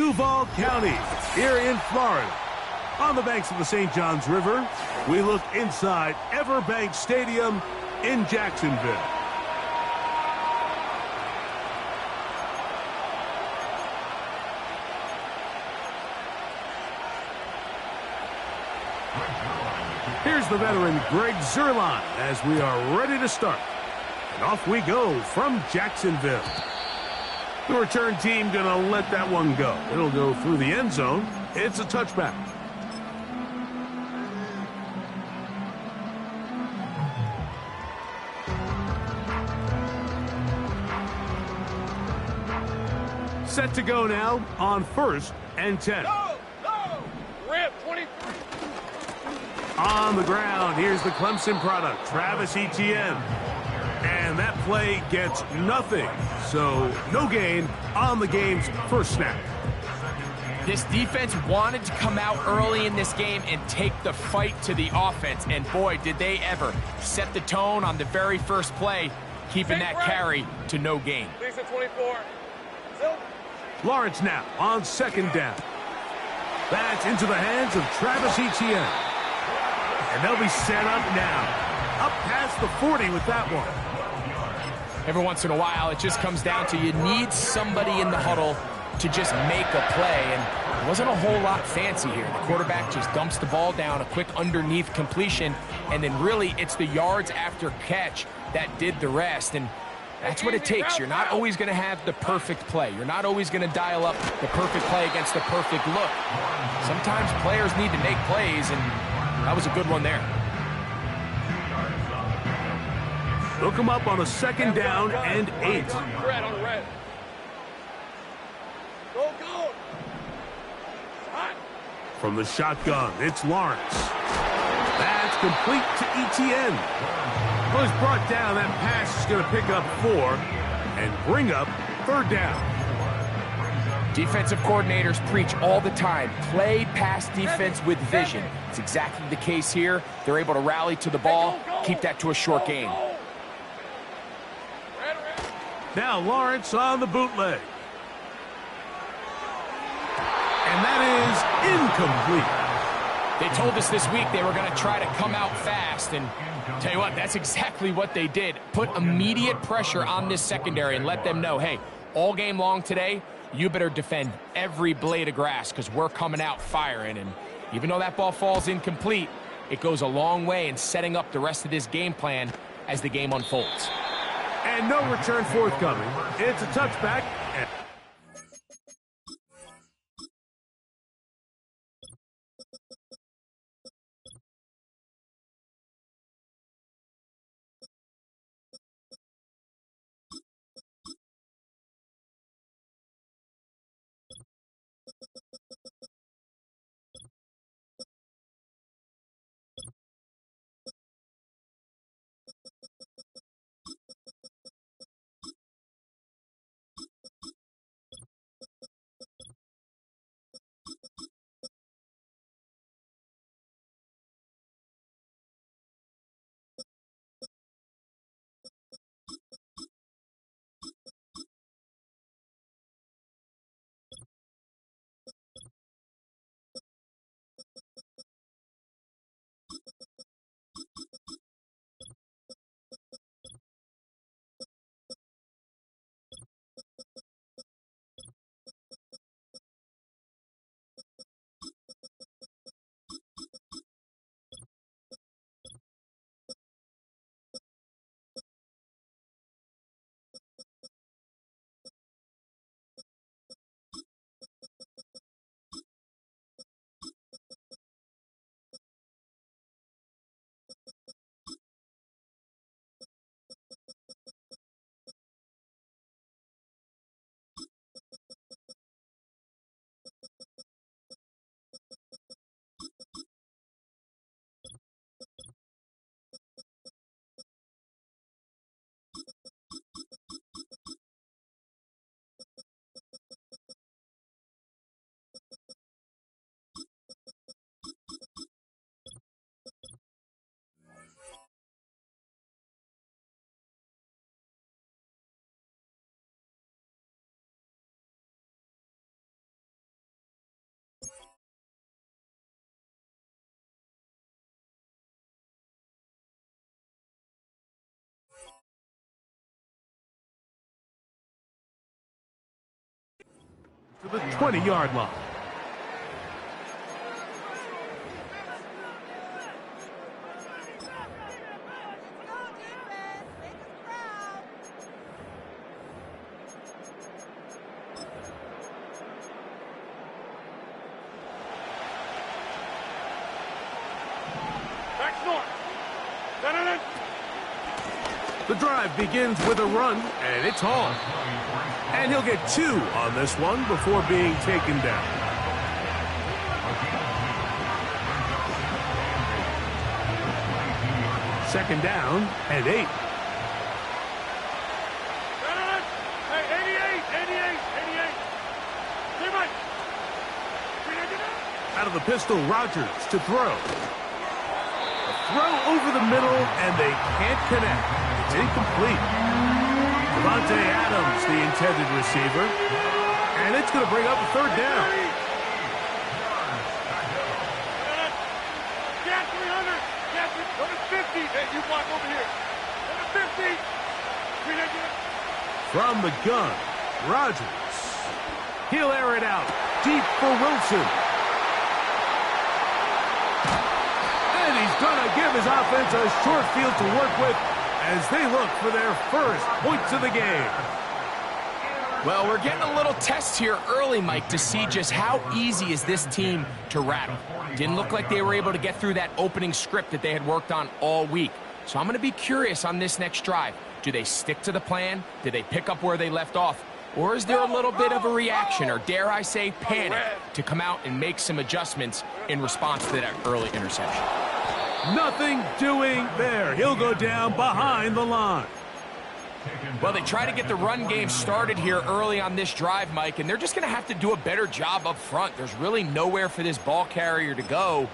Duval County, here in Florida. On the banks of the St. Johns River, we look inside Everbank Stadium in Jacksonville. Here's the veteran Greg Zuerlein as we are ready to start. And off we go from Jacksonville. The return team going to let that one go. It'll go through the end zone. It's a touchback. Set to go now on 1st and 10. Go! Rip, 23. On the ground, here's the Clemson product, Travis Etienne. And that play gets nothing. So no gain on the game's first snap. This defense wanted to come out early in this game and take the fight to the offense. And boy, did they ever set the tone on the very first play, keeping that carry to no gain. Lisa, 24. Lawrence now on 2nd down. That's into the hands of Travis Etienne. And they'll be set up now. Up past the 40 with that one. Every once in a while, it just comes down to you need somebody in the huddle to just make a play. And it wasn't a whole lot fancy here. The quarterback just dumps the ball down, a quick underneath completion, and then really it's the yards after catch that did the rest. And that's what it takes. You're not always going to have the perfect play. You're not always going to dial up the perfect play against the perfect look. Sometimes players need to make plays, and that was a good one there. Look him up on a 2nd down and 8. Red on red. Go! Hot. From the shotgun, it's Lawrence. That's complete to Etienne. Well, he's brought down. That pass is going to pick up 4 and bring up 3rd down. Defensive coordinators preach all the time, play pass defense with vision. It's exactly the case here. They're able to rally to the ball, keep that to a short gain. Now Lawrence on the bootleg. And that is incomplete. They told us this week they were going to try to come out fast, and tell you what, that's exactly what they did. Put immediate pressure on this secondary and let them know, hey, all game long today, you better defend every blade of grass because we're coming out firing. And even though that ball falls incomplete, it goes a long way in setting up the rest of this game plan as the game unfolds. And no return forthcoming. It's a touchback. to the 20-yard line. The drive begins with a run, and it's Hall. And he'll get 2 on this one before being taken down. Second down and 8. Out of the pistol, Rodgers to throw. A throw over the middle, and they can't connect. It's incomplete. Davante Adams, the intended receiver. And it's going to bring up a third down. Get 300. Get it. Go to 50. Hey, you block over here. Go to 50. From the gun, Rodgers. He'll air it out. Deep for Wilson. And he's going to give his offense a short field to work with as they look for their first points of the game. Well, we're getting a little test here early, Mike, to see just how easy is this team to rattle. Didn't look like they were able to get through that opening script that they had worked on all week. So I'm going to be curious on this next drive. Do they stick to the plan? Do they pick up where they left off? Or is there a little bit of a reaction, or dare I say panic, to come out and make some adjustments in response to that early interception? Nothing doing there. He'll go down behind the line. Well, they try to get the run game started here early on this drive, Mike, and they're just going to have to do a better job up front. There's really nowhere for this ball carrier to go.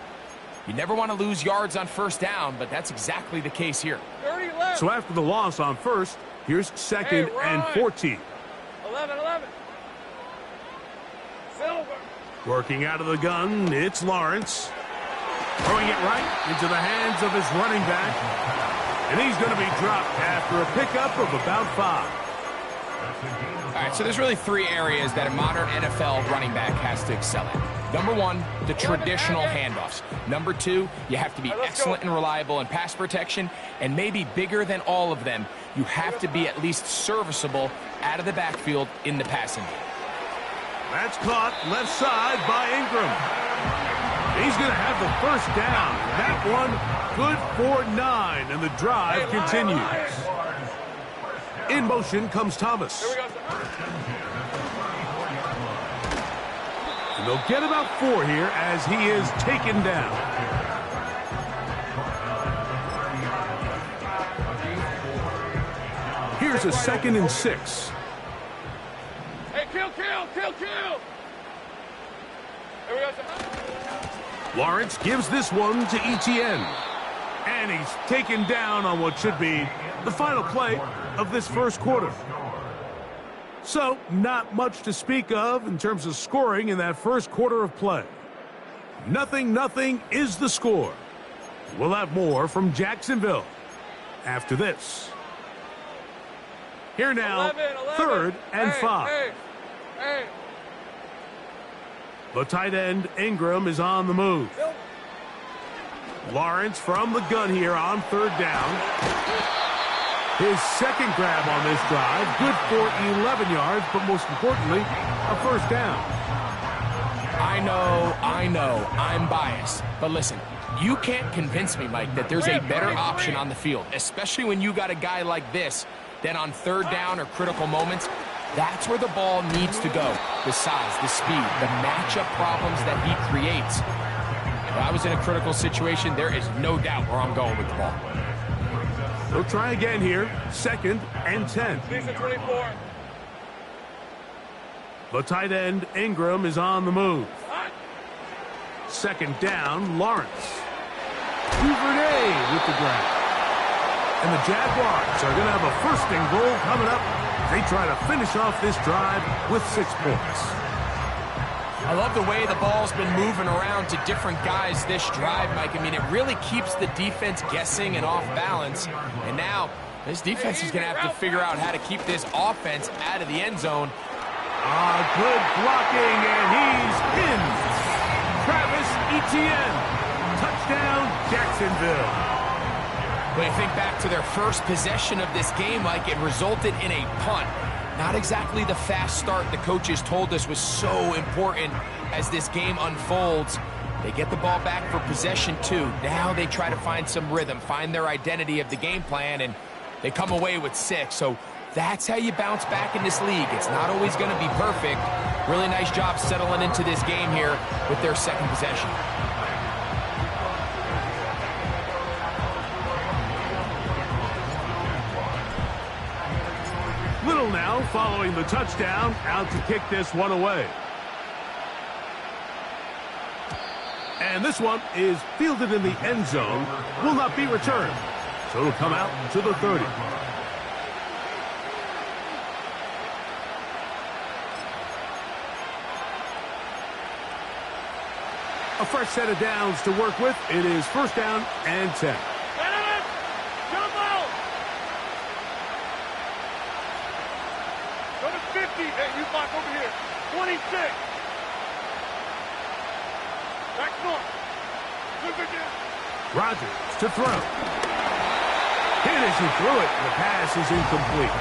You never want to lose yards on first down, but that's exactly the case here. 30 left. So after the loss on first, here's second and 14. 11. Silver. Working out of the gun, it's Lawrence. Throwing it right into the hands of his running back. And he's going to be dropped after a pickup of about 5. All right, so there's really 3 areas that a modern NFL running back has to excel at. Number 1, the traditional handoffs. Number 2, you have to be excellent and reliable in pass protection. And maybe bigger than all of them, you have to be at least serviceable out of the backfield in the passing game. That's caught left side by Ingram. He's going to have the first down. That one good for 9, and the drive continues. In motion comes Thomas. And they'll get about 4 here as he is taken down. Here's a 2nd and 6. Hey, kill. There we go. Lawrence gives this one to Etienne. And he's taken down on what should be the final play of this first quarter. So, not much to speak of in terms of scoring in that first quarter of play. 0-0 is the score. We'll have more from Jacksonville after this. Here now, 3rd and 5. Hey. The tight end, Ingram, is on the move. Lawrence from the gun here on 3rd down. His second grab on this drive, good for 11 yards, but most importantly, a first down. I know, I'm biased. But listen, you can't convince me, Mike, that there's a better option on the field, especially when you got a guy like this, that on 3rd down or critical moments, that's where the ball needs to go. The size, the speed, the matchup problems that he creates. If I was in a critical situation, there is no doubt where I'm going with the ball. They'll try again here. 2nd and 10. 24. The tight end, Ingram, is on the move. 2nd down, Lawrence. Duvernay with the grab. And the Jaguars are going to have a 1st and goal coming up. They try to finish off this drive with 6 points. I love the way the ball's been moving around to different guys this drive, Mike. I mean, it really keeps the defense guessing and off balance. And now, this defense is going to have to figure out how to keep this offense out of the end zone. Good blocking, and he's in. Travis Etienne. Touchdown, Jacksonville. When you think back to their first possession of this game, Mike, it resulted in a punt. Not exactly the fast start the coaches told us was so important as this game unfolds. They get the ball back for possession 2. Now they try to find some rhythm, find their identity of the game plan, and they come away with 6. So that's how you bounce back in this league. It's not always going to be perfect. Really nice job settling into this game here with their second possession. Little now following the touchdown, out to kick this one away. And this one is fielded in the end zone, will not be returned. So it'll come out to the 30. A fresh set of downs to work with. It is first down and 10. Jump out! Go to 50. Hey, you block over here. 26. Back north. Look again. Rodgers to throw. Hit as he threw it. The pass is incomplete.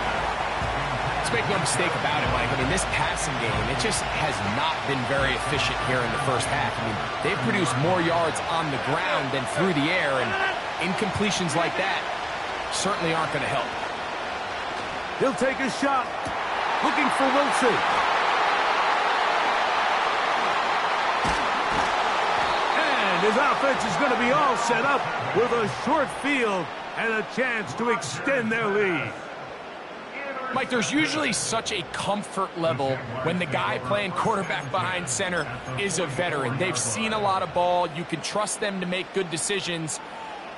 Let's make no mistake about it, Mike. I mean, this passing game, it just has not been very efficient here in the first half. I mean, they've produced more yards on the ground than through the air, and incompletions like that certainly aren't going to help. He'll take a shot. Looking for Wilson. And his offense is going to be all set up with a short field and a chance to extend their lead. Mike, there's usually such a comfort level when the guy playing quarterback behind center is a veteran. They've seen a lot of ball. You can trust them to make good decisions.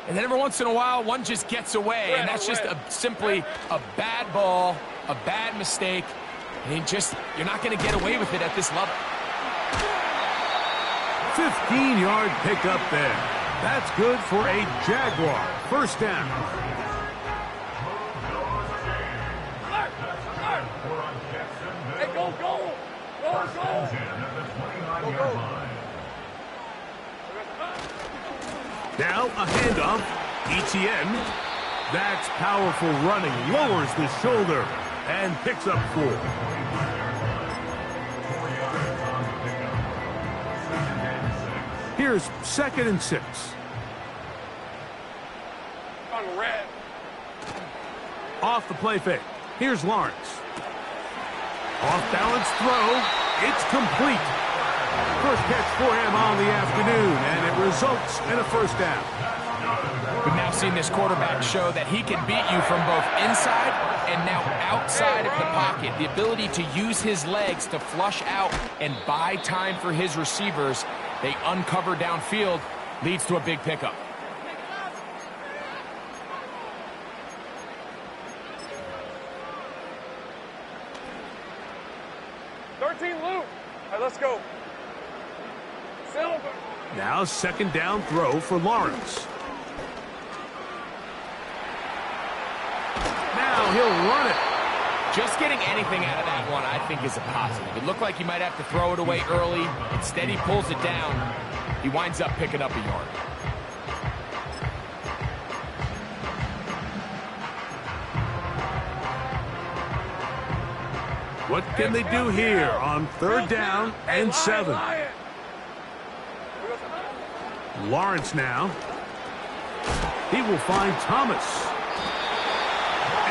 And then every once in a while, one just gets away, and that's just simply a bad ball, a bad mistake, and you're not going to get away with it at this level. 15-yard pickup there. That's good for a Jaguar. First down. Hey, go, go! Go, go! Go, go! Now a handoff. Etienne. That's powerful running. Lowers the shoulder and picks up 4. Here's 2nd and 6. On red. Off the play fake. Here's Lawrence. Off-balance throw. It's complete. First catch for him on the afternoon, and it results in a first down. We've now seen this quarterback show that he can beat you from both inside and now outside of the pocket. The ability to use his legs to flush out and buy time for his receivers. They uncover downfield, leads to a big pickup. Loop. All right, let's go. Silver. Now 2nd down throw for Lawrence. Now he'll run it. Just getting anything out of that one, I think, is a positive. It looked like he might have to throw it away early. Instead, he pulls it down. He winds up picking up a yard. What can they do here on 3rd down and 7? Lawrence now. He will find Thomas.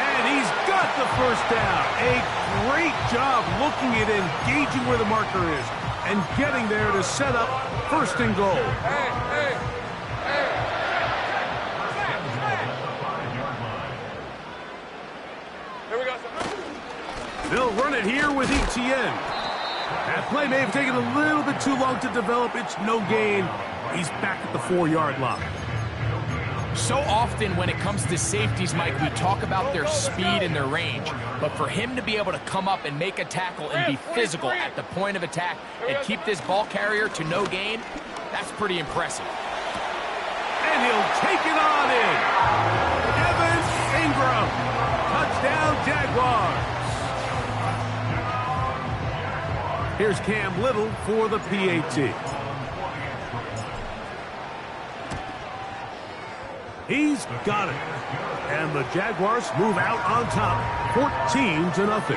And he's got the first down. A great job looking at engaging where the marker is and getting there to set up 1st and goal. Here we go. They'll run it here with Etienne. That play may have taken a little bit too long to develop. It's no gain. He's back at the 4-yard line. So often when it comes to safeties, Mike, we talk about their speed and their range. But for him to be able to come up and make a tackle and be physical at the point of attack and keep this ball carrier to no gain, that's pretty impressive. And he'll take it on in. Evan Ingram. Touchdown, Jaguars. Here's Cam Little for the PAT. He's got it. And the Jaguars move out on top, 14-0.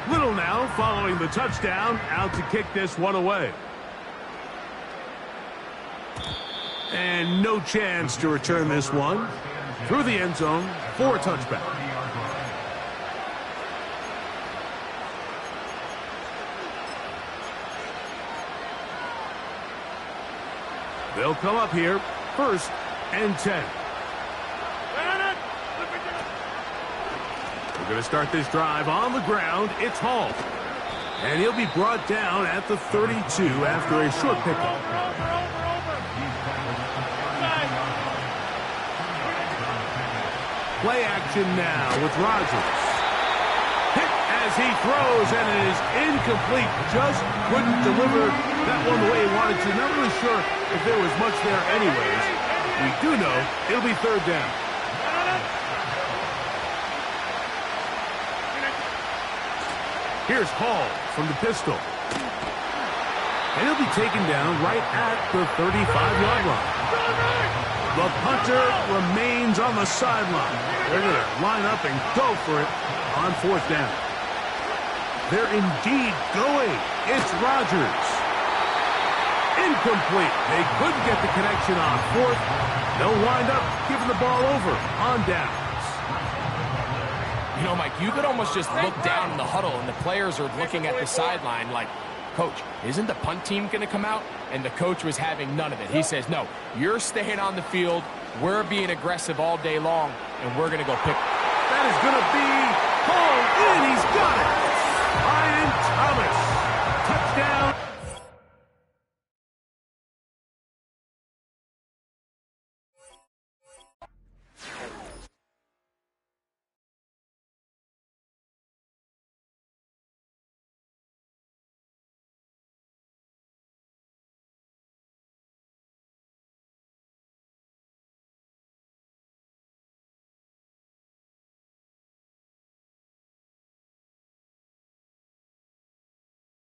Little now following the touchdown, out to kick this one away. And no chance to return this one. Through the end zone for a touchback. They'll come up here, 1st and 10. We're going to start this drive on the ground. It's Hall. And he'll be brought down at the 32 after a short pickup. Play action now with Rodgers. Hit as he throws, and it is incomplete. Just couldn't deliver that one the way he wanted to. Not really sure if there was much there anyways. We do know it'll be 3rd down. Here's Hall from the pistol. And he'll be taken down right at the 35-yard line. The punter remains on the sideline. They're going to line up and go for it on 4th down. They're indeed going. It's Rodgers. Incomplete. They couldn't get the connection on 4th. They'll wind up giving the ball over on downs. You know, Mike, you could almost just look down in the huddle, and the players are looking at the sideline like, Coach, isn't the punt team going to come out? And the coach was having none of it. He says, no, you're staying on the field. We're being aggressive all day long, and we're going to go pick. That is going to be hauled in. He's got it.